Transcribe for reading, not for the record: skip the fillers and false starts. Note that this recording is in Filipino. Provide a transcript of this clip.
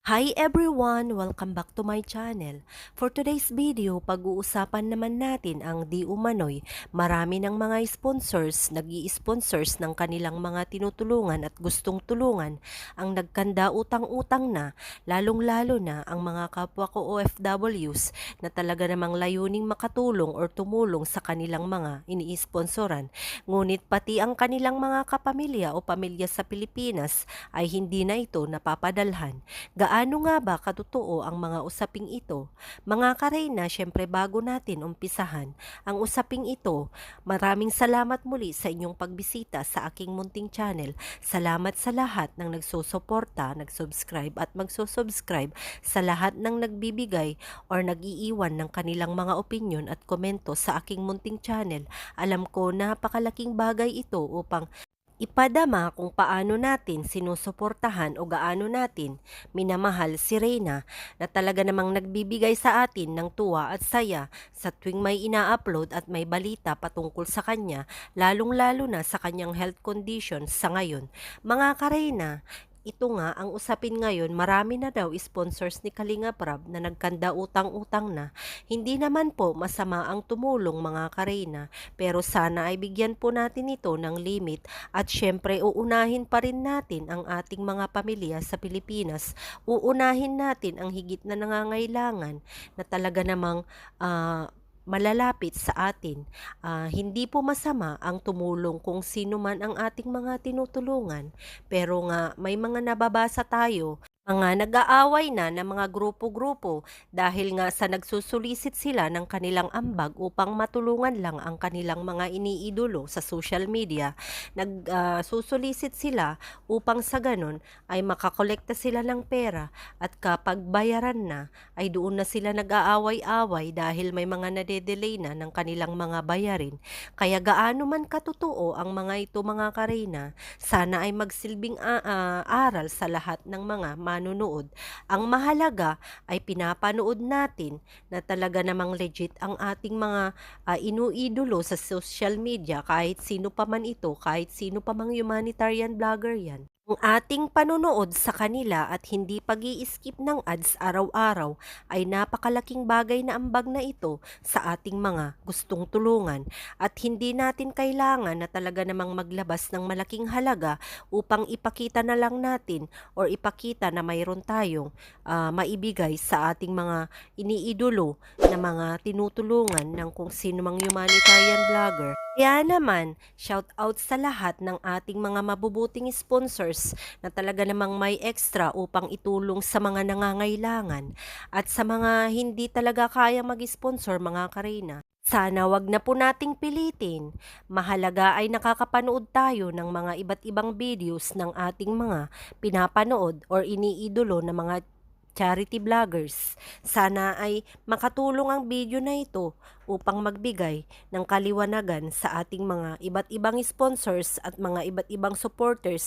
Hi everyone! Welcome back to my channel. For today's video, pag-uusapan naman natin ang di umano'y marami ng mga sponsors, nag-i-sponsors ng kanilang mga tinutulungan at gustong tulungan ang nagkanda utang-utang na, lalong-lalo na ang mga kapwa ko OFWs na talaga namang layuning makatulong or tumulong sa kanilang mga ini-sponsoran. Ngunit pati ang kanilang mga kapamilya o pamilya sa Pilipinas ay hindi na ito napapadalhan. Gaano nga ba katotoo ang mga usaping ito? Mga kareyna, syempre bago natin umpisahan ang usaping ito, maraming salamat muli sa inyong pagbisita sa aking munting channel. Salamat sa lahat ng nagsusuporta, nag-subscribe at magsusubscribe, sa lahat ng nagbibigay or nag-iiwan ng kanilang mga opinion at komento sa aking munting channel. Alam ko napakalaking bagay ito upang ipadama kung paano natin sinusuportahan o gaano natin minamahal si Reyna na talaga namang nagbibigay sa atin ng tuwa at saya sa tuwing may ina-upload at may balita patungkol sa kanya, lalong-lalo na sa kanyang health conditions sa ngayon. Mga kareyna, ito nga ang usapin ngayon, marami na daw sponsors ni Kalinga Prab na nagkanda utang-utang na. Hindi naman po masama ang tumulong mga kareyna, pero sana ay bigyan po natin ito ng limit at syempre uunahin pa rin natin ang ating mga pamilya sa Pilipinas. Uunahin natin ang higit na nangangailangan na talaga namang malalapit sa atin. Hindi po masama ang tumulong kung sino man ang ating mga tinutulungan. Pero nga may mga nababasa tayo, mga nag-aaway na ng mga grupo-grupo dahil nga sa nagsusulisit sila ng kanilang ambag upang matulungan lang ang kanilang mga iniidolo sa social media. Nagsusulisit sila upang sa ganon ay makakolekta sila ng pera at kapag bayaran na ay doon na sila nag-aaway-away dahil may mga nade-delay na ng kanilang mga bayarin. Kaya gaano man katotoo ang mga ito mga kareyna, sana ay magsilbing aral sa lahat ng mga manunood. Ang mahalaga ay pinapanood natin na talaga namang legit ang ating mga inuidolo sa social media, kahit sino pa man ito, kahit sino pa mang humanitarian vlogger yan. Ang ating panonood sa kanila at hindi pag-i-skip ng ads araw-araw ay napakalaking bagay na ambag na ito sa ating mga gustong tulungan, at hindi natin kailangan na talaga namang maglabas ng malaking halaga upang ipakita na lang natin or ipakita na mayroon tayong maibigay sa ating mga iniidolo na mga tinutulungan ng kung sino mang humanitarian vlogger. Kaya naman, shout out sa lahat ng ating mga mabubuting sponsors na talaga namang may extra upang itulong sa mga nangangailangan, at sa mga hindi talaga kaya mag-sponsor mga kareyna. Sana wag na po nating pilitin. Mahalaga ay nakakapanood tayo ng mga iba't ibang videos ng ating mga pinapanood or iniidolo na mga charity vloggers. Sana ay makatulong ang video na ito upang magbigay ng kaliwanagan sa ating mga iba't ibang sponsors at mga iba't ibang supporters